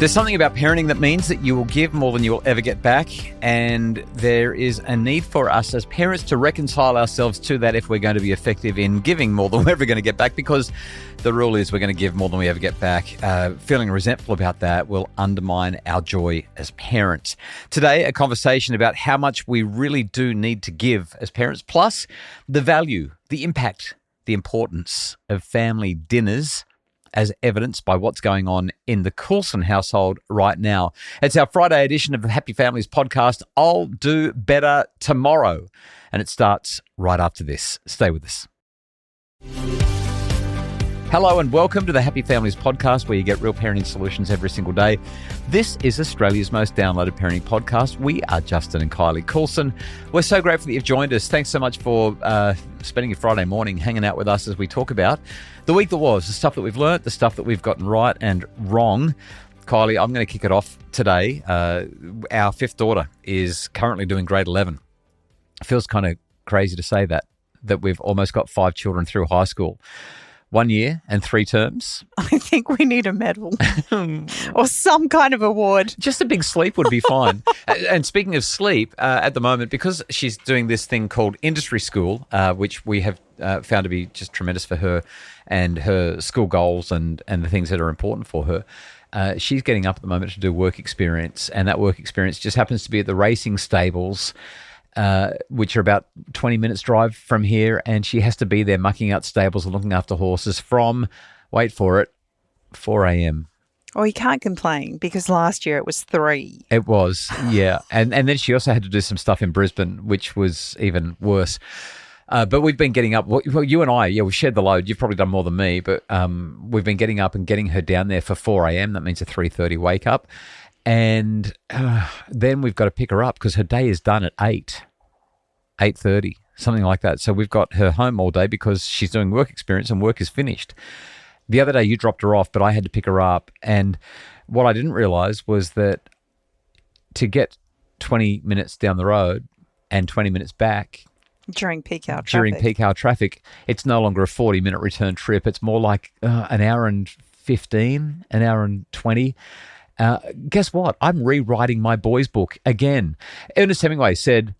There's something about parenting that means that you will give more than you will ever get back, and there is a need for us as parents to reconcile ourselves to that if we're going to be effective in giving more than we're ever going to get back, because the rule is we're going to give more than we ever get back. Feeling resentful about that will undermine our joy as parents. Today, a conversation about how much we really do need to give as parents, plus the value, the impact, the importance of family dinners as evidenced by what's going on in the Coulson household right now. It's our Friday edition of the Happy Families podcast, I'll Do Better Tomorrow. And it starts right after this. Stay with us. Hello and welcome to the Happy Families podcast, where you get real parenting solutions every single day. This is Australia's most downloaded parenting podcast. We are Justin and Kylie Coulson. We're so grateful that you've joined us. Thanks so much for spending your Friday morning hanging out with us as we talk about the week that was, the stuff that we've learnt, the stuff that we've gotten right and wrong. Kylie, I'm going to kick it off today. Our fifth daughter is currently doing grade 11. It feels kind of crazy to say that we've almost got 5 children through high school. 1 year and 3 terms. I think we need a medal or some kind of award. Just a big sleep would be fine. And speaking of sleep, at the moment, because she's doing this thing called industry school, which we have found to be just tremendous for her and her school goals and the things that are important for her, she's getting up at the moment to do work experience. And that work experience just happens to be at the racing stables, which are about 20 minutes drive from here, and she has to be there mucking out stables and looking after horses from, wait for it, 4 a.m. Oh, you can't complain because last year it was 3. It was, yeah. And then she also had to do some stuff in Brisbane, which was even worse. But we've been getting up, well, you and I, yeah, we've shared the load. You've probably done more than me, but we've been getting up and getting her down there for 4 a.m. That means a 3:30 wake up. And then we've got to pick her up because her day is done at 8:30, something like that. So we've got her home all day because she's doing work experience and work is finished. The other day you dropped her off, but I had to pick her up. And what I didn't realize was that to get 20 minutes down the road and 20 minutes back during peak hour traffic, it's no longer a 40-minute return trip. It's more like an hour and 15, an hour and 20. Guess what? I'm rewriting my boys' book again. Ernest Hemingway said,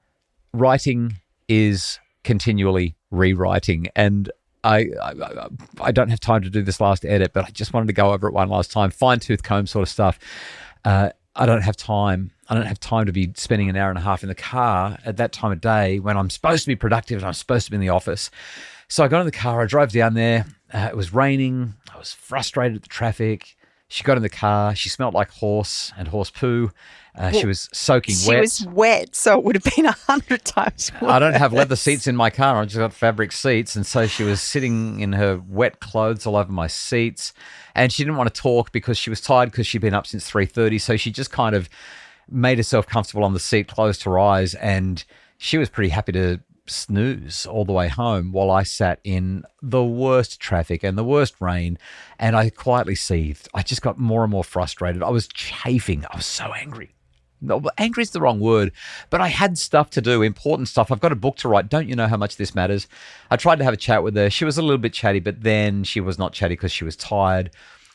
writing is continually rewriting. And I don't have time to do this last edit, but I just wanted to go over it one last time. Fine-tooth comb sort of stuff. I don't have time. I don't have time to be spending an hour and a half in the car at that time of day when I'm supposed to be productive and I'm supposed to be in the office. So I got in the car. I drove down there. It was raining. I was frustrated at the traffic. She got in the car. She smelled like horse and horse poo. She was soaking wet. She was wet, so it would have been 100 times worse. I don't have leather seats in my car. I've just got fabric seats. And so she was sitting in her wet clothes all over my seats. And she didn't want to talk because she was tired because she'd been up since 3:30. So she just kind of made herself comfortable on the seat, closed her eyes, and she was pretty happy to snooze all the way home while I sat in the worst traffic and the worst rain, and I quietly seethed. I just got more and more frustrated. I was chafing. I was so angry. No, angry is the wrong word, but I had stuff to do, important stuff. I've got a book to write. Don't you know how much this matters? I tried to have a chat with her. She was a little bit chatty, but then she was not chatty because she was tired.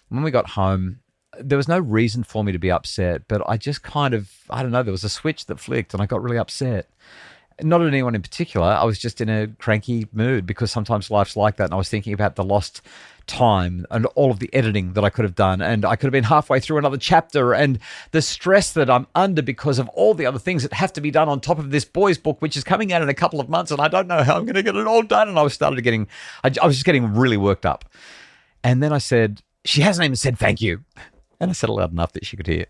When we got home, there was no reason for me to be upset, but I just kind of, I don't know, there was a switch that flicked and I got really upset. Not at anyone in particular. I was just in a cranky mood because sometimes life's like that. And I was thinking about the lost time and all of the editing that I could have done. And I could have been halfway through another chapter and the stress that I'm under because of all the other things that have to be done on top of this boys' book, which is coming out in a couple of months. And I don't know how I'm going to get it all done. And I was just getting really worked up. And then I said, she hasn't even said thank you. And I said it loud enough that she could hear.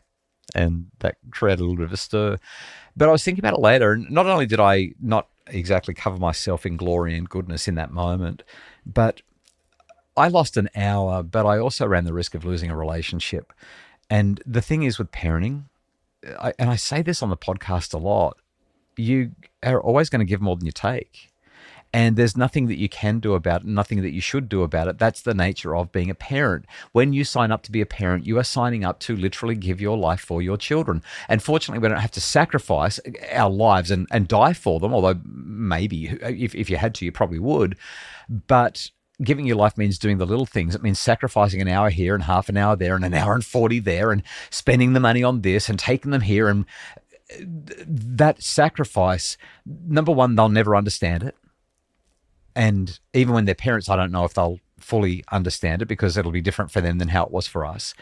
And that created a little bit of a stir. But I was thinking about it later, and not only did I not exactly cover myself in glory and goodness in that moment, but I lost an hour, but I also ran the risk of losing a relationship. And the thing is with parenting, and I say this on the podcast a lot, you are always going to give more than you take. And there's nothing that you can do about it, nothing that you should do about it. That's the nature of being a parent. When you sign up to be a parent, you are signing up to literally give your life for your children. And fortunately, we don't have to sacrifice our lives and die for them, although maybe if you had to, you probably would. But giving your life means doing the little things. It means sacrificing an hour here and half an hour there and an hour and 40 there and spending the money on this and taking them here. And that sacrifice, number one, they'll never understand it. And even when they're parents, I don't know if they'll fully understand it because it'll be different for them than how it was for us.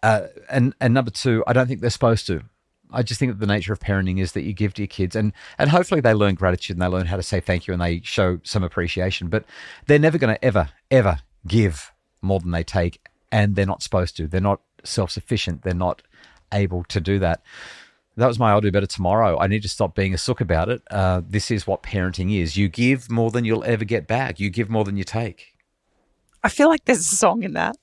And number two, I don't think they're supposed to. I just think that the nature of parenting is that you give to your kids and hopefully they learn gratitude and they learn how to say thank you and they show some appreciation, but they're never going to ever give more than they take, and they're not supposed to. They're not self-sufficient. They're not able to do that. That was my I'll do better tomorrow. I need to stop being a sook about it. This is what parenting is. You give more than you'll ever get back. You give more than you take. I feel like there's a song in that.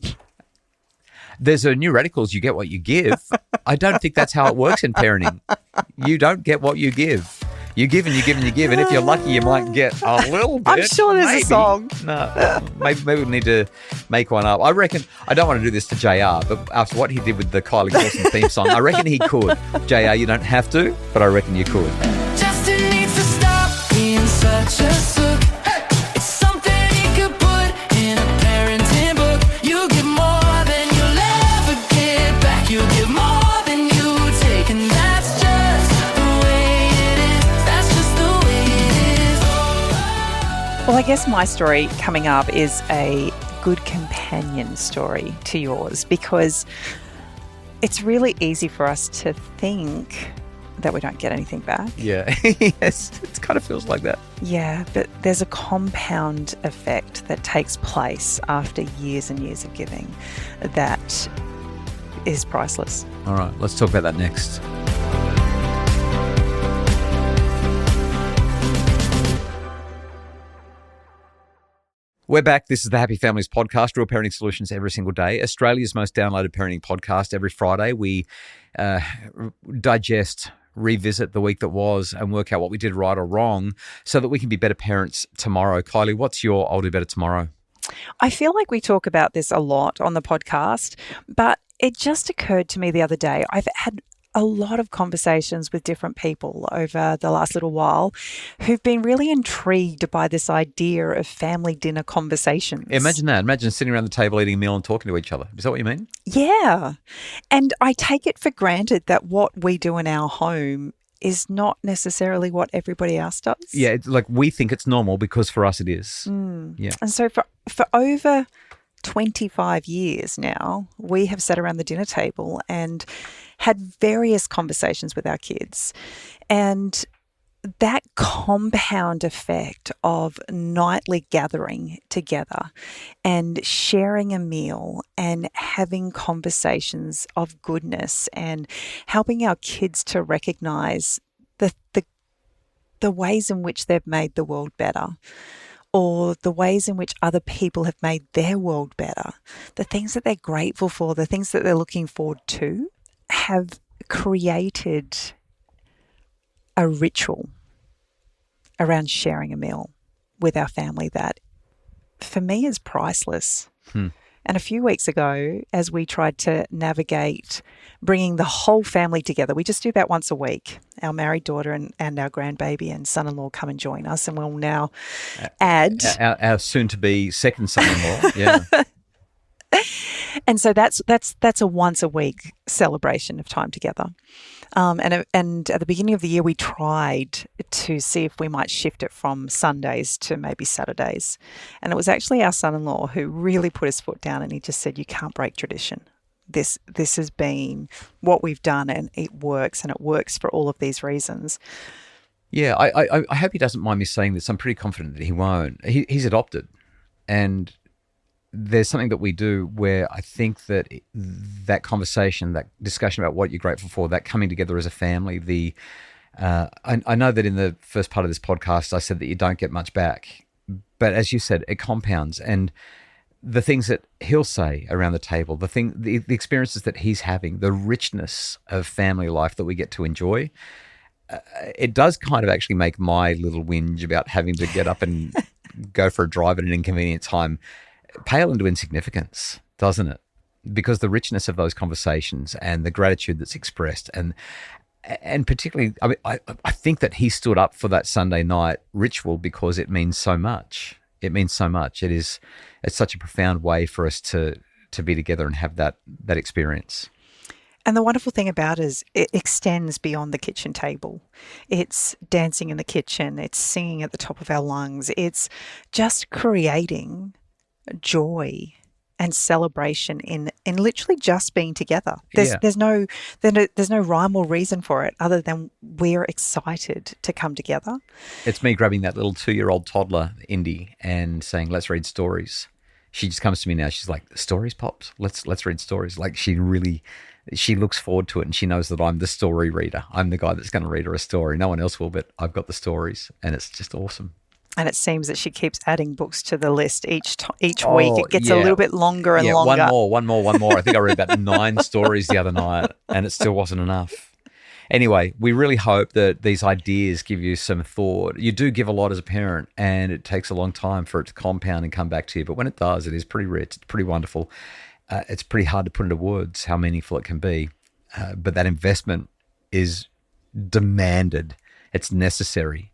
There's a New Radicals, you get what you give. I don't think that's how it works in parenting. You don't get what you give. You give and you give and you give. And if you're lucky, you might get a little bit. I'm sure there's a song. No, maybe we need to make one up. I reckon, I don't want to do this to JR, but after what he did with the Kylie Wilson theme song, I reckon he could. JR, you don't have to, but I reckon you could. Justin needs to stop being such a sook. It's something he could put in a parenting book. You give more than you'll ever get back. You give more than you take, and that's just the way it is. That's just the way it is. Well, I guess my story coming up is a good companion story to yours, because it's really easy for us to think that we don't get anything back. Yeah, yes, it kind of feels like that. Yeah, but there's a compound effect that takes place after years and years of giving that is priceless. All right, let's talk about that next. We're back. This is the Happy Families Podcast, real parenting solutions every single day. Australia's most downloaded parenting podcast. Every Friday, we digest, revisit the week that was and work out what we did right or wrong so that we can be better parents tomorrow. Kylie, what's your I'll do better tomorrow? I feel like we talk about this a lot on the podcast, but it just occurred to me the other day. I've had a lot of conversations with different people over the last little while who've been really intrigued by this idea of family dinner conversations. Imagine that. Imagine sitting around the table eating a meal and talking to each other. Is that what you mean? Yeah. And I take it for granted that what we do in our home is not necessarily what everybody else does. Yeah, it's like we think it's normal because for us it is. Yeah. And so for over 25 years now, we have sat around the dinner table and had various conversations with our kids. And that compound effect of nightly gathering together and sharing a meal and having conversations of goodness and helping our kids to recognize the ways in which they've made the world better, or the ways in which other people have made their world better, the things that they're grateful for, the things that they're looking forward to, have created a ritual around sharing a meal with our family that, for me, is priceless. And a few weeks ago, as we tried to navigate bringing the whole family together, we just do that once a week. Our married daughter and our grandbaby and son-in-law come and join us, and we'll now add our soon-to-be second son-in-law. Yeah. And so that's a once a week celebration of time together. And at the beginning of the year, we tried to see if we might shift it from Sundays to maybe Saturdays. And it was actually our son-in-law who really put his foot down, and he just said, "You can't break tradition. This has been what we've done, and it works for all of these reasons." Yeah, I hope he doesn't mind me saying this. I'm pretty confident that he won't. He's adopted, and there's something that we do where I think that that conversation, that discussion about what you're grateful for, that coming together as a family, I know that in the first part of this podcast, I said that you don't get much back, but as you said, it compounds. And the things that he'll say around the table, the experiences that he's having, the richness of family life that we get to enjoy, it does kind of actually make my little whinge about having to get up and go for a drive at an inconvenient time pale into insignificance, doesn't it? Because the richness of those conversations and the gratitude that's expressed, and particularly, I think that he stood up for that Sunday night ritual because it means so much. It means so much. It's such a profound way for us to be together and have that experience. And the wonderful thing about it is it extends beyond the kitchen table. It's dancing in the kitchen. It's singing at the top of our lungs. It's just creating joy and celebration in literally just being together. There's no rhyme or reason for it other than we're excited to come together. It's me grabbing that little 2-year-old toddler, Indy, and saying, "Let's read stories." She just comes to me now. She's like, "Stories, Pops? Let's read stories." Like she looks forward to it, and she knows that I'm the story reader. I'm the guy that's going to read her a story. No one else will, but I've got the stories, and it's just awesome. And it seems that she keeps adding books to the list each week. It gets a little bit longer and longer. One more. I think I read about 9 stories the other night, and it still wasn't enough. Anyway, we really hope that these ideas give you some thought. You do give a lot as a parent, and it takes a long time for it to compound and come back to you. But when it does, it is pretty rich. It's pretty wonderful. It's pretty hard to put into words how meaningful it can be. But that investment is demanded. It's necessary.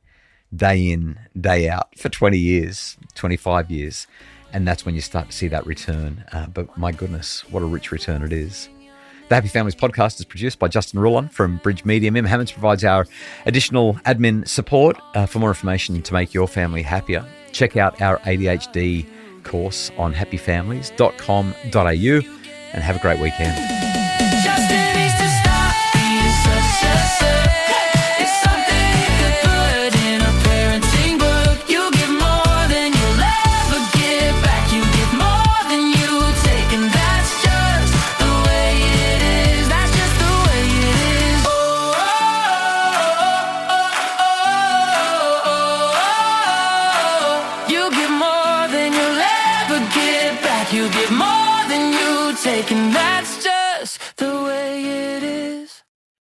Day in, day out for 20 years, 25 years. And that's when you start to see that return. But my goodness, what a rich return it is. The Happy Families podcast is produced by Justin Rulon from Bridge Media. Mim Hammonds provides our additional admin support. For more information to make your family happier, check out our ADHD course on happyfamilies.com.au and have a great weekend. Justin needs to stop being such a sub. It's something you could put in a parenting book. You give more than you'll ever give back. You give more than you take, and that's just the way it is. That's just the way it is. You give more than you'll ever give back. You give more than you take, and that's just